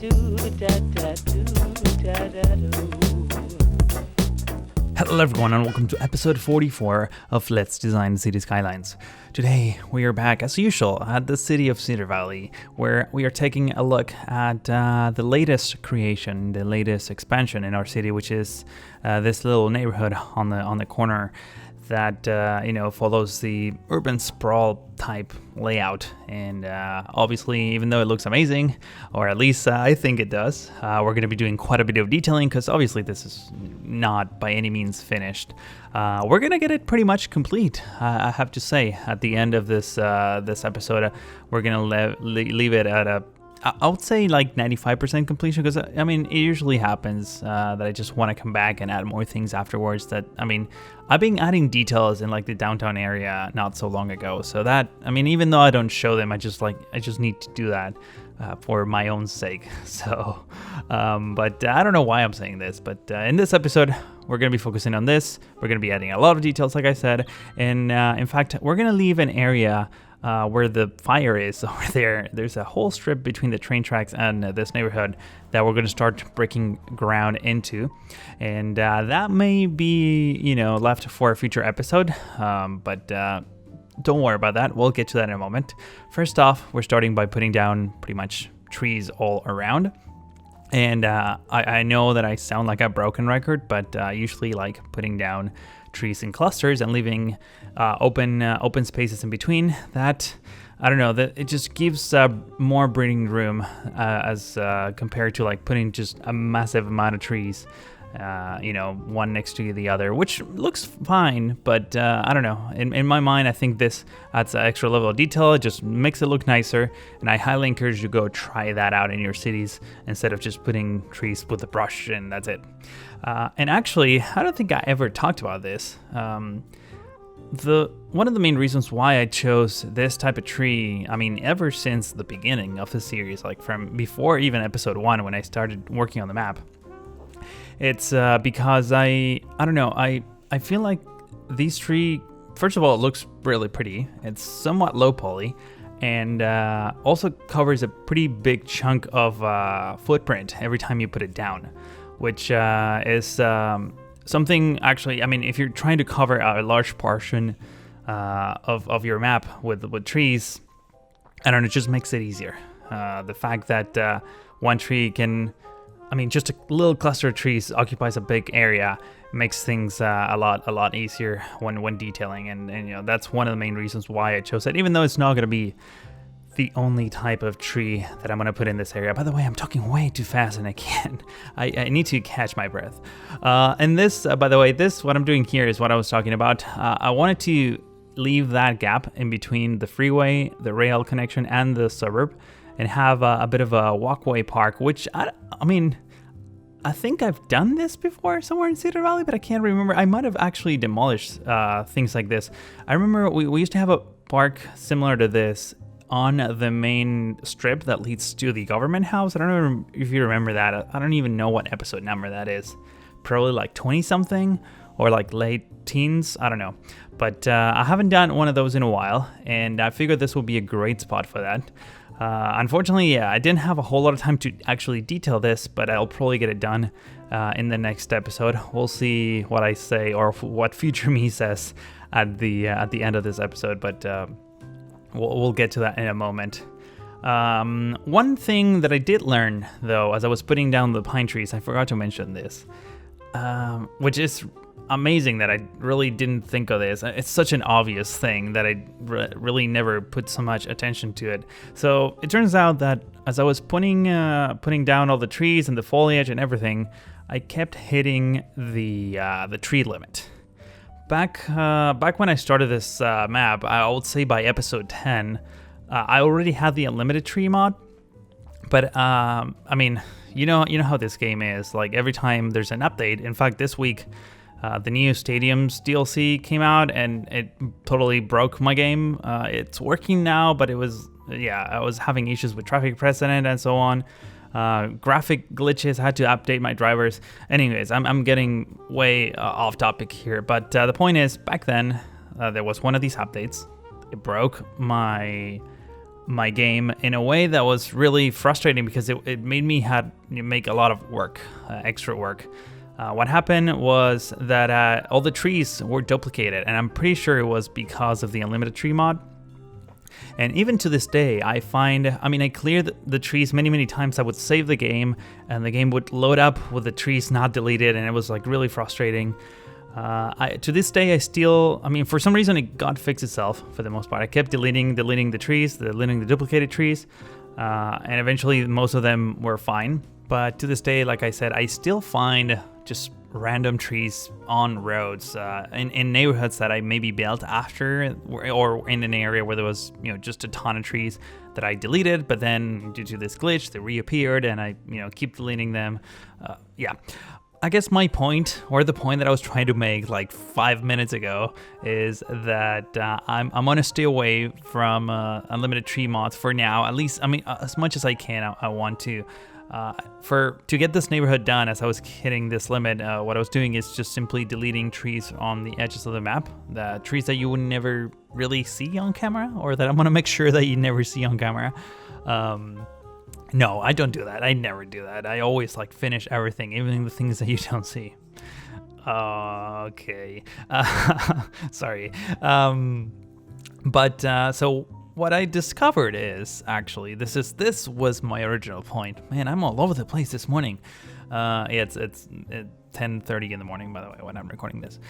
Hello everyone and welcome to episode 44 of Let's Design Cities Skylines. Today we are back as usual at the city of Cedar Valley, where we are taking a look at the latest creation, the latest expansion in our city, which is this little neighborhood on the corner that follows the urban sprawl type layout. And obviously, even though it looks amazing, or at least I think it does, we're going to be doing quite a bit of detailing because obviously this is not by any means finished. We're going to get it pretty much complete, I have to say. At the end of this episode, we're going to leave it at I would say like 95% completion, because I mean, it usually happens that I just want to come back and add more things afterwards. I've been adding details in like the downtown area not so long ago, so that, I mean, even though I don't show them, I just need to do that for my own sake. So, but I don't know why I'm saying this, but in this episode, we're going to be focusing on this. We're going to be adding a lot of details, like I said, and in fact, we're going to leave an area where the fire is over there. There's a whole strip between the train tracks and this neighborhood that we're going to start breaking ground into, and that may be left for a future episode, but don't worry about that. We'll get to that in a moment. First off, we're starting by putting down pretty much trees all around. And I know that I sound like a broken record, but I usually like putting down trees in clusters and leaving open spaces in between. That, I don't know, that it just gives more breathing room as compared to like putting just a massive amount of trees one next to the other, which looks fine, but I don't know. In my mind, I think this adds an extra level of detail. It just makes it look nicer, and I highly encourage you to go try that out in your cities instead of just putting trees with a brush and that's it. And actually, I don't think I ever talked about this. One of the main reasons why I chose this type of tree, I mean, ever since the beginning of the series, like from before even episode 1 when I started working on the map, it's because I don't know, I feel like these tree, first of all, it looks really pretty. It's somewhat low poly, and also covers a pretty big chunk of footprint every time you put it down, which is something, actually, I mean, if you're trying to cover a large portion of your map with trees, I don't know, it just makes it easier. The fact that one tree can, I mean, just a little cluster of trees occupies a big area, makes things a lot easier when detailing, and that's one of the main reasons why I chose it, even though it's not going to be the only type of tree that I'm going to put in this area. By the way, I'm talking way too fast and I can't. I need to catch my breath. And this, by the way, what I'm doing here is what I was talking about. I wanted to leave that gap in between the freeway, the rail connection, and the suburb, and have a bit of a walkway park, which I mean, I think I've done this before somewhere in Cedar Valley, but I can't remember. I might have actually demolished things like this. I remember we used to have a park similar to this on the main strip that leads to the government house. I don't know if you remember that. I don't even know what episode number that is. Probably like 20 something or like late teens. I don't know. But I haven't done one of those in a while, and I figured this would be a great spot for that. Unfortunately, yeah, I didn't have a whole lot of time to actually detail this, but I'll probably get it done in the next episode. We'll see what I say or what future me says at the end of this episode, but we'll get to that in a moment. One thing that I did learn, though, as I was putting down the pine trees, I forgot to mention this, which is amazing that I really didn't think of this. It's such an obvious thing that I really never put so much attention to it. So it turns out that as I was putting down all the trees and the foliage and everything, I kept hitting the tree limit. Back when I started this map, I would say by episode 10, I already had the unlimited tree mod. But I mean, you know how this game is. Like every time there's an update. In fact, this week, the new Stadiums DLC came out and it totally broke my game. It's working now, but I was having issues with traffic precedent and so on. Graphic glitches, I had to update my drivers. Anyways, I'm getting way off topic here, but the point is, back then, there was one of these updates. It broke my my game in a way that was really frustrating because it made me make a lot of work, extra work. What happened was that all the trees were duplicated, and I'm pretty sure it was because of the unlimited tree mod. And even to this day, I cleared the trees many times. I would save the game, and the game would load up with the trees not deleted, and it was like really frustrating. To this day, for some reason, it got fixed itself for the most part. I kept deleting the trees, deleting the duplicated trees, and eventually most of them were fine. But to this day, like I said, I still find just random trees on roads in neighborhoods that I maybe built after, or in an area where there was just a ton of trees that I deleted, but then due to this glitch they reappeared, and I keep deleting them. I guess my point, or the point that I was trying to make like 5 minutes ago, is that I'm gonna stay away from unlimited tree mods for now. At least, as much as I can, I want to. To get this neighborhood done, as I was hitting this limit, what I was doing is just simply deleting trees on the edges of the map, the trees that you would never really see on camera, or that I'm gonna make sure that you never see on camera. No, I don't do that. I never do that. I always finish everything, even the things that you don't see. Okay. Sorry. So what I discovered is, actually, this was my original point. Man, I'm all over the place this morning. It's 10:30 in the morning, by the way, when I'm recording this.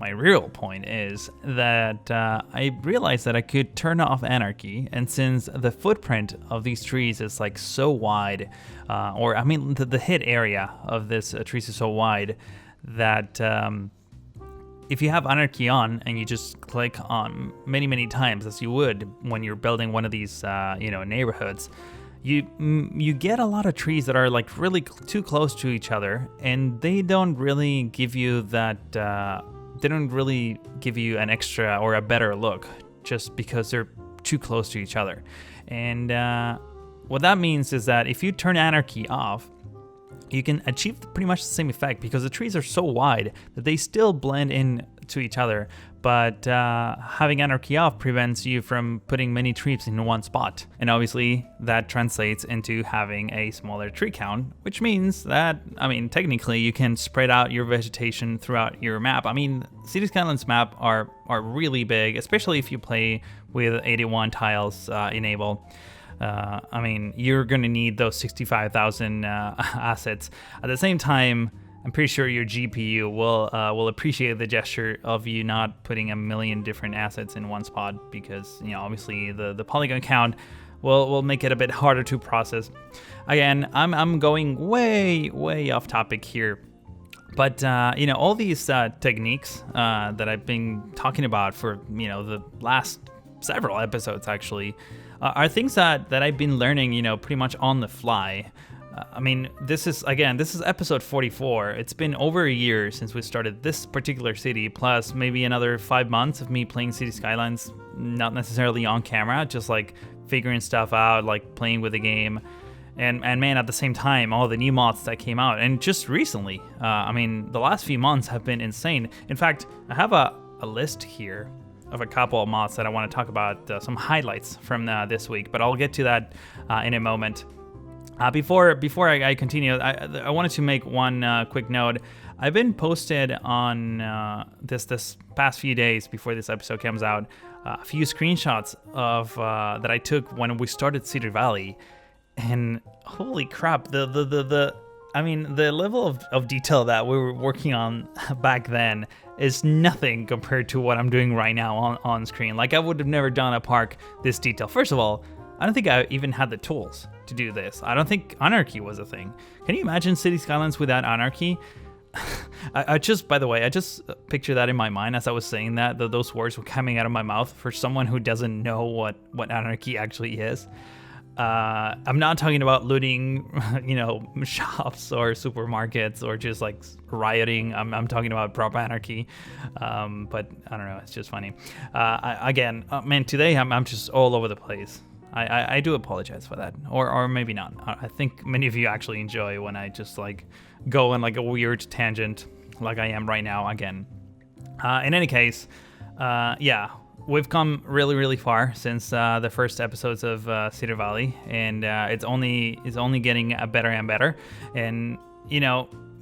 My real point is that I realized that I could turn off anarchy, and since the footprint of these trees is so wide, the hit area of this trees is so wide that if you have anarchy on and you just click on many times, as you would when you're building one of these neighborhoods, you get a lot of trees that are really too close to each other, and they don't really give you that. They don't really give you an extra or a better look just because they're too close to each other. And what that means is that if you turn anarchy off, you can achieve pretty much the same effect, because the trees are so wide that they still blend in to each other. But having anarchy off prevents you from putting many trees in one spot. And obviously that translates into having a smaller tree count, which means that, technically you can spread out your vegetation throughout your map. Cities Skylines map are really big, especially if you play with 81 tiles enabled. You're going to need those 65,000 assets. At the same time, I'm pretty sure your GPU will appreciate the gesture of you not putting a million different assets in one spot, because obviously the polygon count will make it a bit harder to process. Again, I'm going way off topic here, but all these techniques that I've been talking about for the last several episodes actually are things that I've been learning pretty much on the fly. This is episode 44. It's been over a year since we started this particular city, plus maybe another 5 months of me playing Cities Skylines, not necessarily on camera, just figuring stuff out, playing with the game. And man, at the same time, all the new mods that came out, and just recently, the last few months have been insane. In fact, I have a list here of a couple of mods that I want to talk about, some highlights from this week, but I'll get to that in a moment. Before I continue, I wanted to make one quick note. I've been posted on this past few days before this episode comes out, a few screenshots of that I took when we started Cedar Valley, and holy crap, the level of detail that we were working on back then is nothing compared to what I'm doing right now on screen. I would have never done a park this detailed. First of all, I don't think I even had the tools to do this. I don't think anarchy was a thing. Can you imagine Cities Skylines without anarchy? I just picture that in my mind as I was saying that those words were coming out of my mouth for someone who doesn't know what anarchy actually is. I'm not talking about looting, shops or supermarkets or just rioting. I'm talking about proper anarchy. But I don't know. It's just funny. Today I'm just all over the place. I do apologize for that, or maybe not. I think many of you actually enjoy when I just go on a weird tangent like I am right now again. In any case, we've come really, really far since the first episodes of Cedar Valley, and it's only getting better and better. And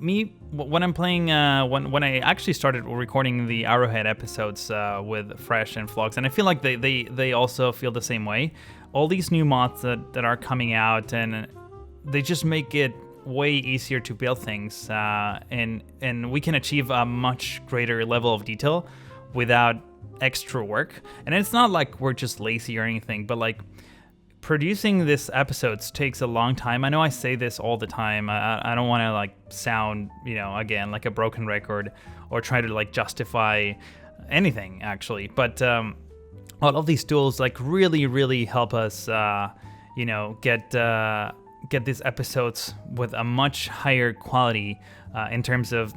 me when I'm playing, when I actually started recording the Arrowhead episodes with Fresh and Flux, and I feel like they also feel the same way. All these new mods that are coming out, and they just make it way easier to build things, and we can achieve a much greater level of detail without extra work. And it's not like we're just lazy or anything, but like producing this episodes takes a long time. I know I say this all the time. I don't want to like sound, again, like a broken record or try to like justify anything actually. But all of these tools like really, really help us, get these episodes with a much higher quality in terms of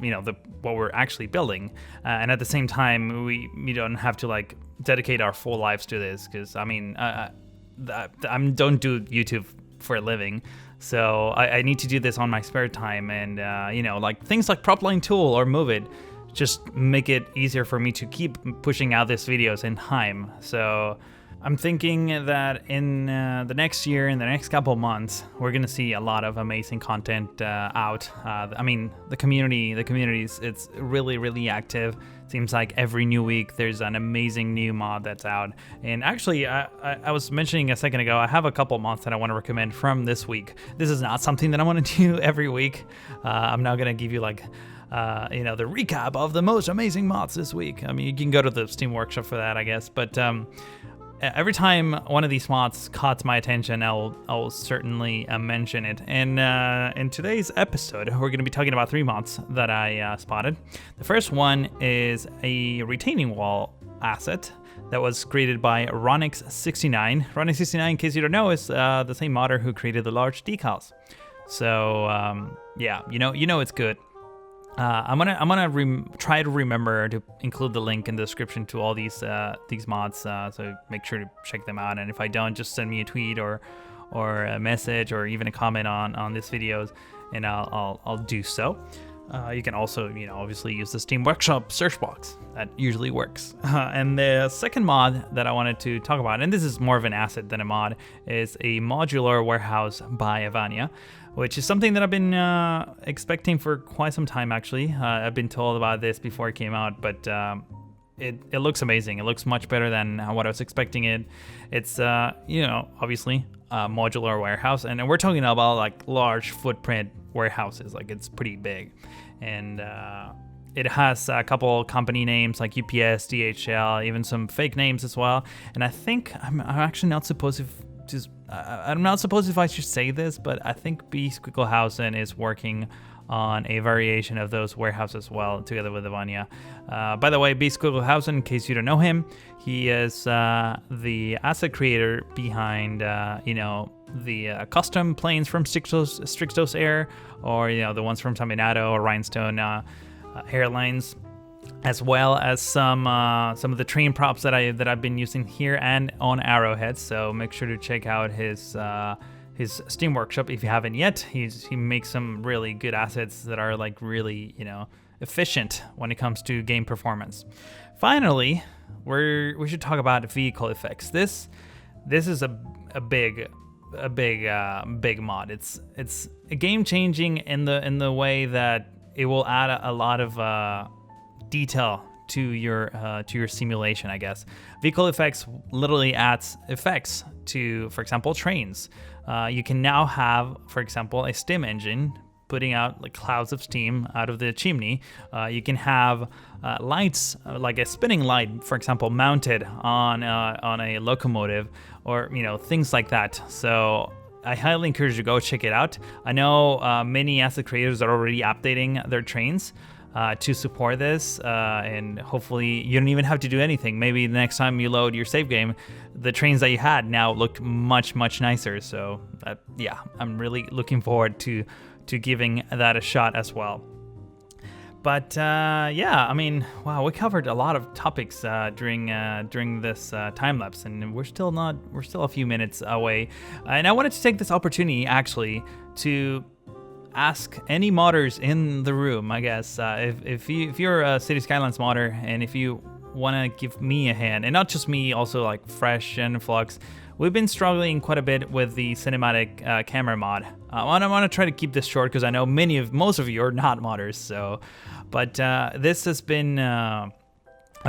what we're actually building, and at the same time we don't have to like dedicate our full lives to this, because I don't do YouTube for a living, so I need to do this on my spare time, and like things like Propline Tool or Move It just make it easier for me to keep pushing out these videos in time. So I'm thinking that in the next year, in the next couple months, we're gonna see a lot of amazing content out. The communities, it's really, really active. Seems like every new week there's an amazing new mod that's out. And actually, I was mentioning a second ago, I have a couple mods that I want to recommend from this week. This is not something that I want to do every week. I'm now gonna give you like the recap of the most amazing mods this week. I mean, you can go to the Steam Workshop for that, I guess, but every time one of these mods caught my attention, I'll certainly mention it. And in today's episode, we're going to be talking about 3 mods that I spotted. The first one is a retaining wall asset that was created by Ronix69. Ronix69, in case you don't know, is the same modder who created the large decals. So it's good. I'm gonna try to remember to include the link in the description to all these mods, so make sure to check them out. And if I don't, just send me a tweet or a message or even a comment on these videos, and I'll do so. You can also obviously use the Steam Workshop search box. That usually works. And the second mod that I wanted to talk about, and this is more of an asset than a mod, is a modular warehouse by Avania, which is something that I've been expecting for quite some time, actually. I've been told about this before it came out, but it looks amazing. It looks much better than what I was expecting it. It's, obviously a modular warehouse, and we're talking about like large footprint warehouses. Like, it's pretty big. And it has a couple company names like UPS, DHL, even some fake names as well. And I think I'm actually not supposed to I'm not supposed if I should say this, but I think B. Squicklehausen is working on a variation of those warehouses as well, together with Avania. By the way, B. Squicklehausen, in case you don't know him, he is the asset creator behind, the custom planes from Strictoastair, or the ones from Taminato or Rhinestone Airlines, as well as some of the train props that I've been using here and on Arrowhead. So make sure to check out his Steam Workshop if you haven't yet. He makes some really good assets that are like really efficient when it comes to game performance. Finally, we should talk about vehicle effects. This is a big mod. It's game changing in the way that it will add a lot of detail to your simulation, I guess. Vehicle effects literally adds effects to, for example, trains. You can now have, for example, a steam engine putting out like clouds of steam out of the chimney. You can have lights, like a spinning light, for example, mounted on a locomotive, or things like that. So I highly encourage you to go check it out. I know many asset creators are already updating their trains to support this, and hopefully you don't even have to do anything. Maybe the next time you load your save game, the trains that you had now look much nicer. So I'm really looking forward to giving that a shot as well. But wow, we covered a lot of topics during this time lapse, and we're still a few minutes away. And I wanted to take this opportunity actually to ask any modders in the room, I guess, if you're a Cities Skylines modder, and if you want to give me a hand, and not just me, also like Fresh and Flux, we've been struggling quite a bit with the cinematic camera mod. I want to try to keep this short because I know most of you are not modders. So, but this has been a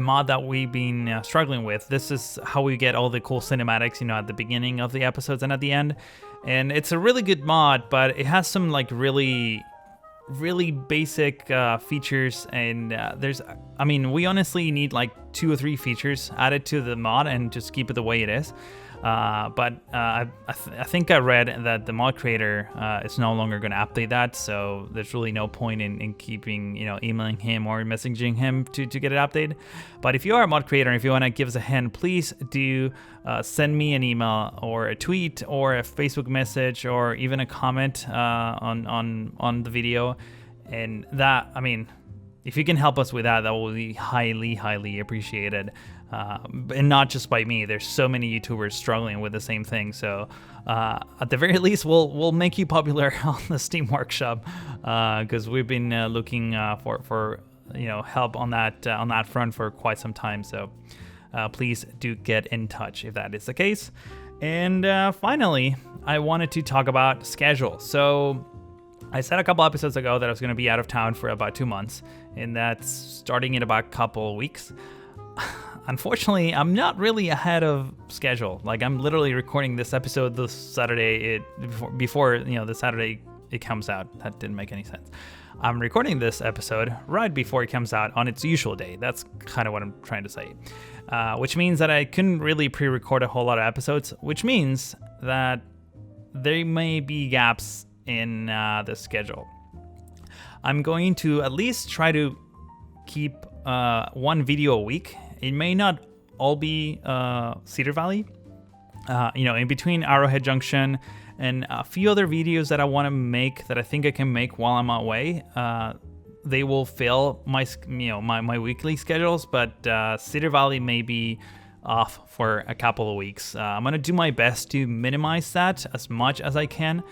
mod that we've been struggling with. This is how we get all the cool cinematics, you know, at the beginning of the episodes and at the end. And it's a really good mod, but it has some like really basic features, and we honestly need like 2 or 3 features added to the mod and just keep it the way it is. But I think I read that the mod creator is no longer going to update that, so there's really no point in keeping, you know, emailing him or messaging him to get it updated. But if you are a mod creator and if you want to give us a hand, please do send me an email or a tweet or a Facebook message or even a comment on the video. And that, I mean, if you can help us with that, that will be highly appreciated. And not just by me. There's so many YouTubers struggling with the same thing. So at the very least, we'll make you popular on the Steam Workshop, because we've been looking for you know, help on that front for quite some time. So please do get in touch if that is the case. And finally, I wanted to talk about schedule. So I said a couple episodes ago that I was going to be out of town for about 2 months, and that's starting in about a couple weeks. Unfortunately, I'm not really ahead of schedule. Like, I'm literally recording this episode this Saturday before you know, the Saturday it comes out. That didn't make any sense. I'm recording this episode right before it comes out on its usual day. That's kind of what I'm trying to say. Which means that I couldn't really pre-record a whole lot of episodes, which means that there may be gaps in the schedule. I'm going to at least try to keep 1 video a week. It may not all be Cedar Valley. You know, in between Arrowhead Junction and a few other videos that I want to make that I think I can make while I'm away, they will fill my weekly schedules. But Cedar Valley may be off for a couple of weeks. I'm gonna do my best to minimize that as much as I can.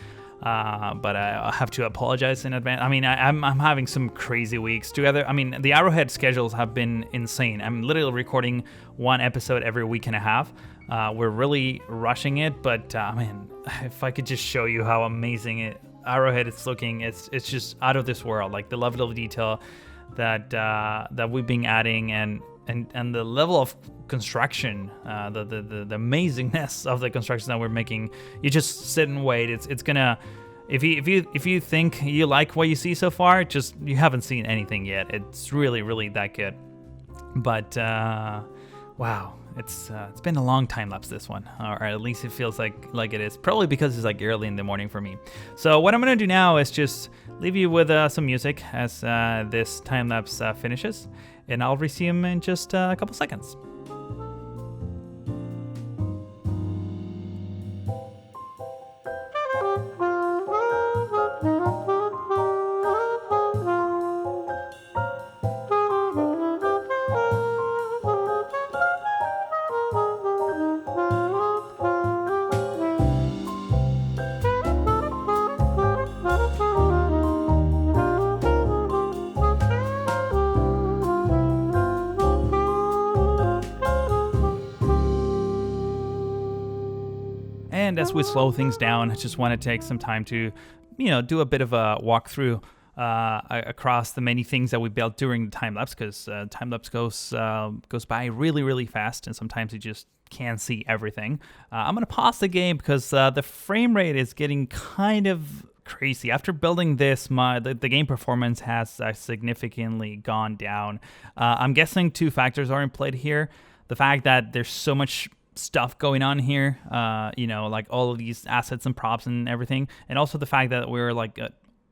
But I have to apologize in advance. I mean, I'm having some crazy weeks together. I mean, the Arrowhead schedules have been insane. I'm literally recording 1 episode every week and a half. We're really rushing it, but man, if I could just show you how amazing Arrowhead is looking, it's just out of this world. Like the level of detail that we've been adding, and the level of construction, the amazingness of the construction that we're making. You just sit and wait. It's gonna, if you think you like what you see so far, just, you haven't seen anything yet. It's really that good. But wow, it's been a long time lapse, this one, or at least it feels like it is. Probably because it's like early in the morning for me. So what I'm gonna do now is just leave you with some music as this time lapse finishes, and I'll resume in just a couple seconds. And as we slow things down, I just want to take some time to, do a bit of a walkthrough across the many things that we built during the time lapse, because time lapse goes by really fast, and sometimes you just can't see everything. I'm gonna pause the game because the frame rate is getting kind of crazy. After building this, the game performance has significantly gone down. I'm guessing 2 factors are in play here. The fact that there's so much stuff going on here, like all of these assets and props and everything, and also the fact that we're like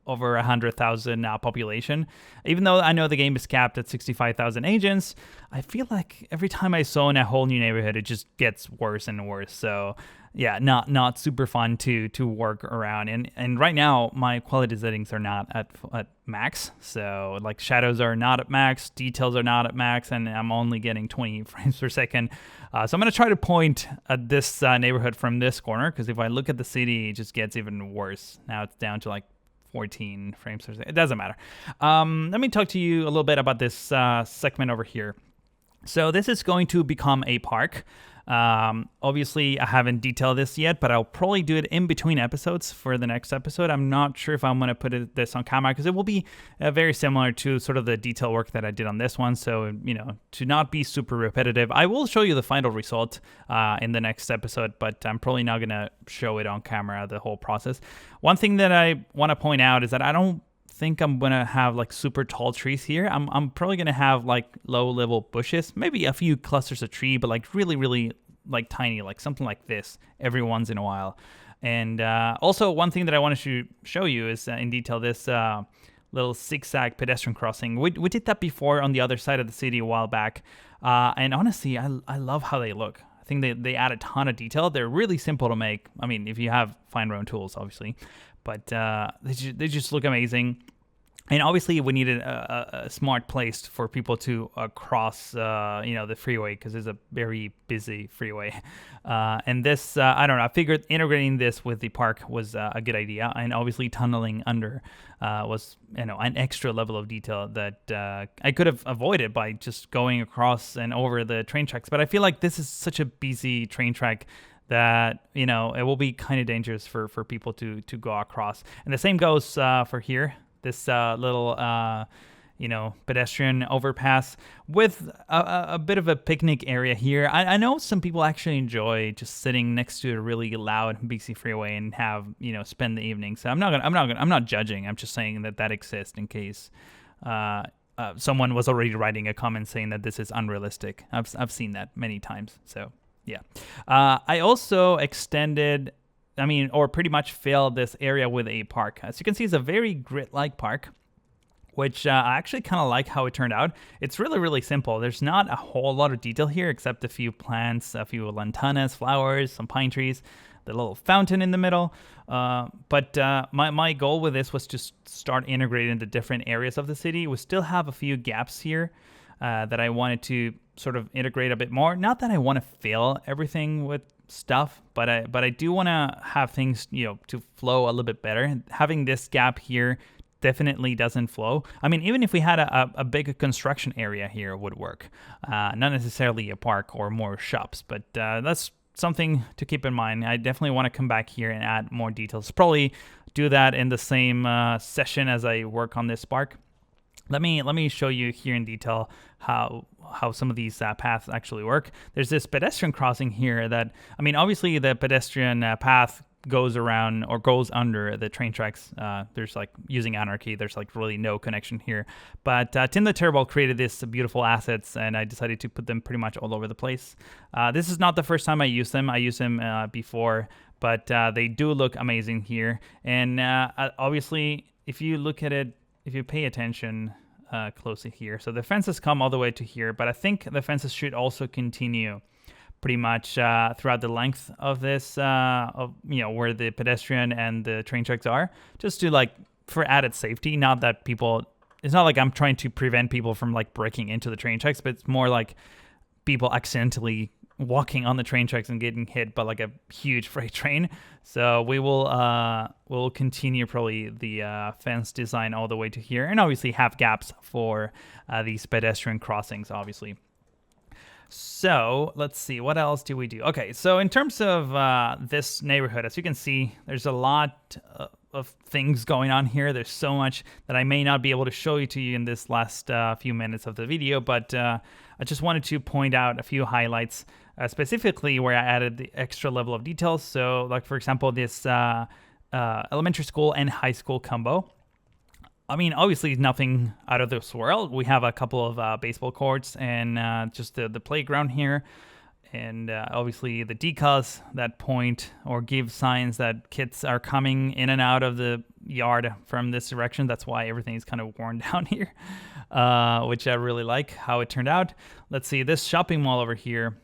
over 100,000 population. Even though I know the game is capped at 65,000 agents, I feel like every time I zone a whole new neighborhood, it just gets worse and worse. So yeah, not super fun to work around. And right now my quality settings are not at max. So like shadows are not at max, details are not at max, and I'm only getting 20 frames per second. So I'm gonna try to point at this neighborhood from this corner, because if I look at the city, it just gets even worse. Now it's down to like 14 frames per second. It doesn't matter. Let me talk to you a little bit about this segment over here. So this is going to become a park. Obviously, I haven't detailed this yet, but I'll probably do it in between episodes for the next episode. I'm not sure if I'm going to put this on camera because it will be very similar to sort of the detail work that I did on this one. So, to not be super repetitive, I will show you the final result in the next episode, but I'm probably not going to show it on camera, the whole process. One thing that I want to point out is that I don't think I'm gonna have like super tall trees here. I'm probably gonna have like low level bushes, maybe a few clusters of tree, but like really like tiny, like something like this every once in a while. And also one thing that I wanted to show you is in detail this little zigzag pedestrian crossing. We did that before on the other side of the city a while back, and honestly I love how they look. I think they add a ton of detail. They're really simple to make. I mean, if you have fine round tools, obviously, but they just look amazing. And obviously, we needed a smart place for people to cross, the freeway because it's a very busy freeway. And this, I don't know, I figured integrating this with the park was a good idea. And obviously, tunneling under was, an extra level of detail that I could have avoided by just going across and over the train tracks. But I feel like this is such a busy train track that, it will be kind of dangerous for people to go across. And the same goes for here. This little, pedestrian overpass with a bit of a picnic area here. I know some people actually enjoy just sitting next to a really loud, busy freeway and have, spend the evening. So I'm not judging. I'm just saying that exists in case someone was already writing a comment saying that this is unrealistic. I've seen that many times. So yeah, I also extended. Or pretty much filled this area with a park. As you can see, it's a very grid-like park, which I actually kind of like how it turned out. It's really simple. There's not a whole lot of detail here except a few plants, a few lantanas, flowers, some pine trees, the little fountain in the middle. But my goal with this was to start integrating the different areas of the city. We still have a few gaps here that I wanted to sort of integrate a bit more. Not that I want to fill everything with stuff, but I do want to have things to flow a little bit better. Having this gap here definitely doesn't flow. Even if we had a big construction area here, it would work. Not necessarily a park or more shops, but that's something to keep in mind. I definitely want to come back here and add more details. Probably do that in the same session as I work on this park. Let me show you here in detail how some of these paths actually work. There's this pedestrian crossing here that, obviously the pedestrian path goes around or goes under the train tracks. There's like using Anarchy. There's like really no connection here. But Tim the Terrible created these beautiful assets, and I decided to put them pretty much all over the place. This is not the first time I use them. I used them before, but they do look amazing here. And obviously, if you look at it, if you pay attention closely here, so the fences come all the way to here, but I think the fences should also continue pretty much throughout the length of this, where the pedestrian and the train tracks are, just to for added safety. Not that it's not like I'm trying to prevent people from breaking into the train tracks, but it's more like people accidentally walking on the train tracks and getting hit by a huge freight train. So we'll continue probably the fence design all the way to here, and obviously have gaps for these pedestrian crossings, obviously. So let's see, what else do we do? Okay, so in terms of this neighborhood, as you can see, there's a lot of things going on here. There's so much that I may not be able to show you in this last few minutes of the video, but I just wanted to point out a few highlights, specifically where I added the extra level of details. So for example, this elementary school and high school combo. Obviously nothing out of this world. We have a couple of baseball courts and just the playground here. And obviously the decals that point or give signs that kids are coming in and out of the yard from this direction. That's why everything is kind of worn down here, which I really like how it turned out. Let's see, this shopping mall over here.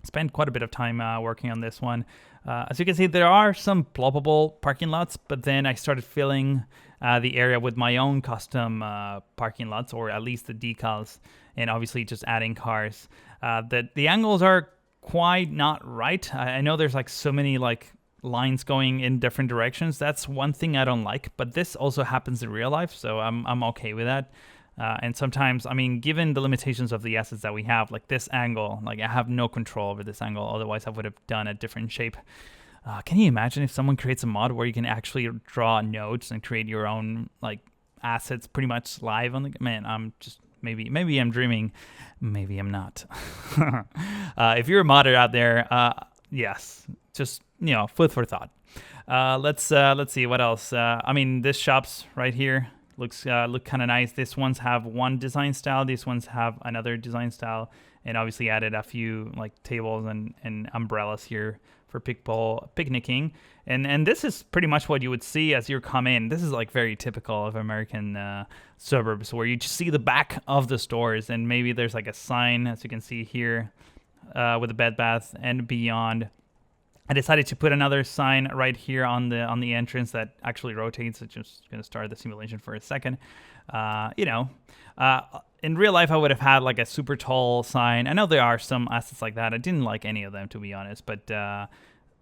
Spent quite a bit of time working on this one. As you can see, there are some ploppable parking lots, but then I started filling the area with my own custom parking lots, or at least the decals, and obviously just adding cars. The angles are quite not right. I know there's so many lines going in different directions. That's one thing I don't like, but this also happens in real life, so I'm okay with that. And sometimes, I mean, given the limitations of the assets that we have, like this angle, like I have no control over this angle. Otherwise, I would have done a different shape. Can you imagine if someone creates a mod where you can actually draw nodes and create your own like assets pretty much live on the man? I'm just maybe I'm dreaming, maybe I'm not. If you're a modder out there, yes, just food for thought. Let's see what else. I mean, this shop's right here look kind of nice. This ones have one design style. These ones have another design style, and obviously added a few like tables and umbrellas here for people picnicking. And this is pretty much what you would see as you come in. This is like very typical of American suburbs, where you just see the back of the stores, and maybe there's like a sign, as you can see here, with a Bed Bath and Beyond. I decided to put another sign right here on the entrance that actually rotates. It's just going to start the simulation for a second. In real life, I would have had like a super tall sign. I know there are some assets like that. I didn't like any of them, to be honest, but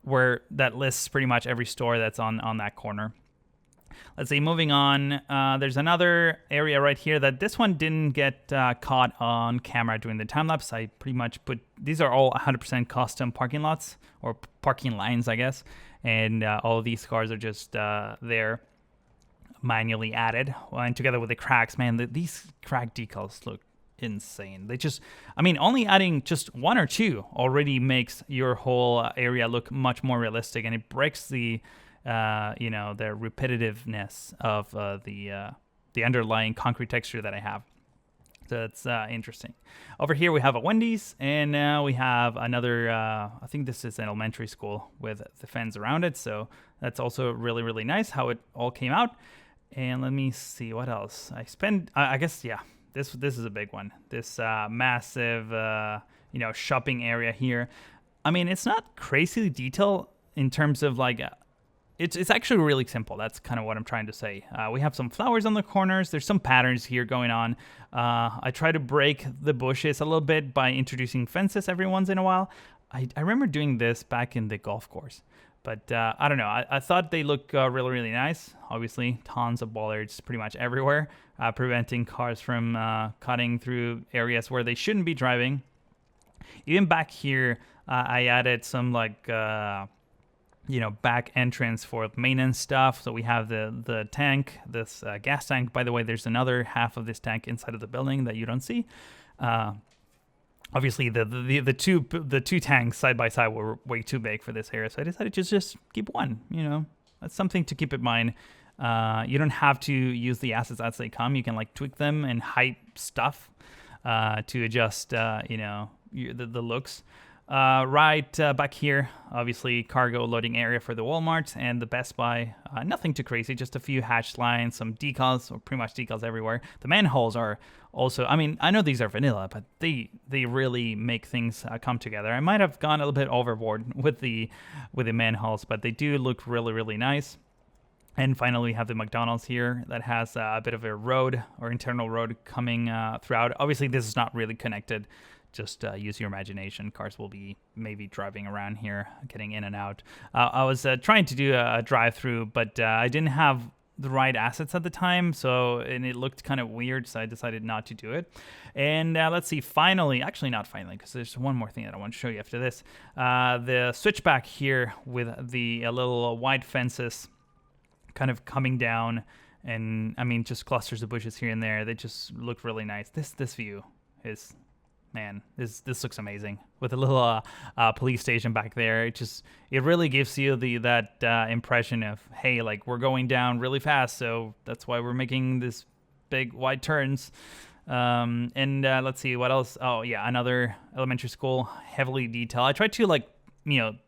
where that lists pretty much every store that's on that corner. Let's see, moving on, there's another area right here that this one didn't get caught on camera during the time-lapse. I pretty much these are all 100% custom parking lots, or parking lines, I guess. And all of these cars are just there, manually added. And together with the cracks, man, these crack decals look insane. They just, I mean, only adding just one or two already makes your whole area look much more realistic, and it breaks the the repetitiveness of the underlying concrete texture that I have. So that's interesting. Over here we have a Wendy's, and now we have another, I think this is an elementary school with the fence around it. So that's also really, really nice how it all came out. And let me see what else. I guess, yeah, this is a big one. This massive, shopping area here. I mean, it's not crazy detailed in terms of like, It's actually really simple. That's kind of what I'm trying to say. We have some flowers on the corners. There's some patterns here going on. I try to break the bushes a little bit by introducing fences every once in a while. I remember doing this back in the golf course. But I don't know. I thought they look really, really nice. Obviously, tons of bollards pretty much everywhere, preventing cars from cutting through areas where they shouldn't be driving. Even back here, I added some like... back entrance for maintenance stuff. So we have the tank, this gas tank. By the way, there's another half of this tank inside of the building that you don't see. Obviously, the two tanks side by side were way too big for this area, so I decided to just keep one. That's something to keep in mind. You don't have to use the assets as they come. You can like tweak them and hype stuff to adjust, the looks. Right back here, obviously cargo loading area for the Walmart and the Best Buy. Nothing too crazy, just a few hatched lines, some decals, or pretty much decals everywhere. The manholes are also, I mean, I know these are vanilla, but they really make things come together. I might have gone a little bit overboard with the manholes, but they do look really, really nice. And finally, we have the McDonald's here that has a bit of a road or internal road coming throughout. Obviously, this is not really connected. Just use your imagination. Cars will be maybe driving around here, getting in and out. I was trying to do a drive-through, but I didn't have the right assets at the time, and it looked kind of weird, so I decided not to do it. And let's see, actually not finally, because there's one more thing that I want to show you after this. The switchback here with the little wide fences kind of coming down, and I mean, just clusters of bushes here and there. They just look really nice. This view is... Man, this looks amazing with a little police station back there. It really gives you that impression of, hey, like we're going down really fast, so that's why we're making this big wide turns. And let's see what else. Oh yeah, another elementary school, heavily detailed. I tried to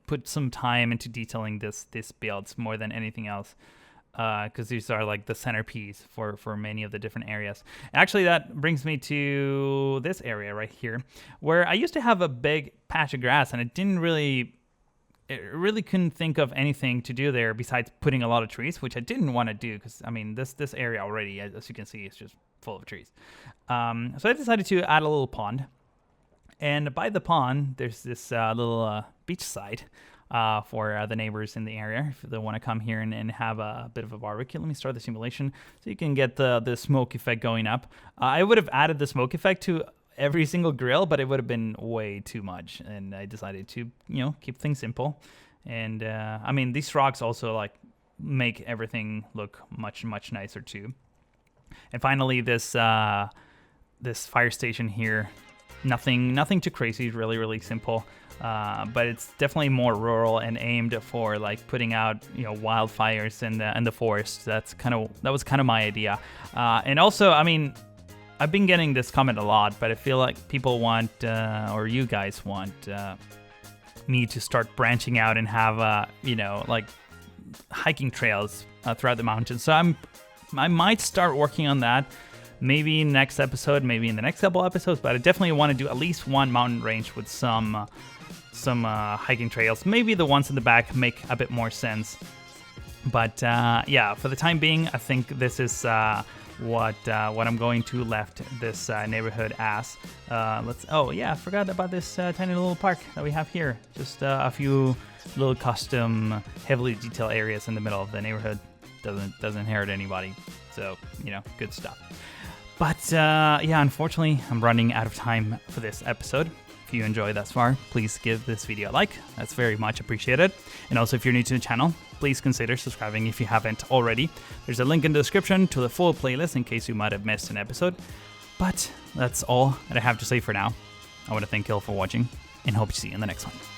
put some time into detailing this build more than anything else. Because these are like the centerpiece for many of the different areas. Actually, that brings me to this area right here, where I used to have a big patch of grass, and it really couldn't think of anything to do there besides putting a lot of trees, which I didn't want to do because, I mean, this area already, as you can see, is just full of trees. So I decided to add a little pond. And by the pond, there's this little beach side. for the neighbors in the area if they want to come here and have a bit of a barbecue. Let me start the simulation so you can get the smoke effect going up. I would have added the smoke effect to every single grill, but it would have been way too much, and I decided to, you know, keep things simple. And I mean, these rocks also like make everything look much nicer too. And finally, this this fire station here, nothing too crazy, really simple, but it's definitely more rural and aimed for like putting out, you know, wildfires in the forest. That was kind of my idea. And also, I mean, I've been getting this comment a lot, but I feel like people want, or you guys want, me to start branching out and have, you know, like hiking trails throughout the mountains. So I might start working on that. Maybe next episode, maybe in the next couple episodes, but I definitely want to do at least one mountain range with some hiking trails. Maybe the ones in the back make a bit more sense. But yeah, for the time being, I think this is what I'm going to left this neighborhood as. Oh yeah, I forgot about this tiny little park that we have here. Just a few little custom, heavily detailed areas in the middle of the neighborhood. Doesn't hurt anybody. So, you know, good stuff. But yeah, unfortunately, I'm running out of time for this episode. If you enjoyed thus far, please give this video a like. That's very much appreciated. And also, if you're new to the channel, please consider subscribing if you haven't already. There's a link in the description to the full playlist in case you might have missed an episode. But that's all that I have to say for now. I want to thank you all for watching and hope to see you in the next one.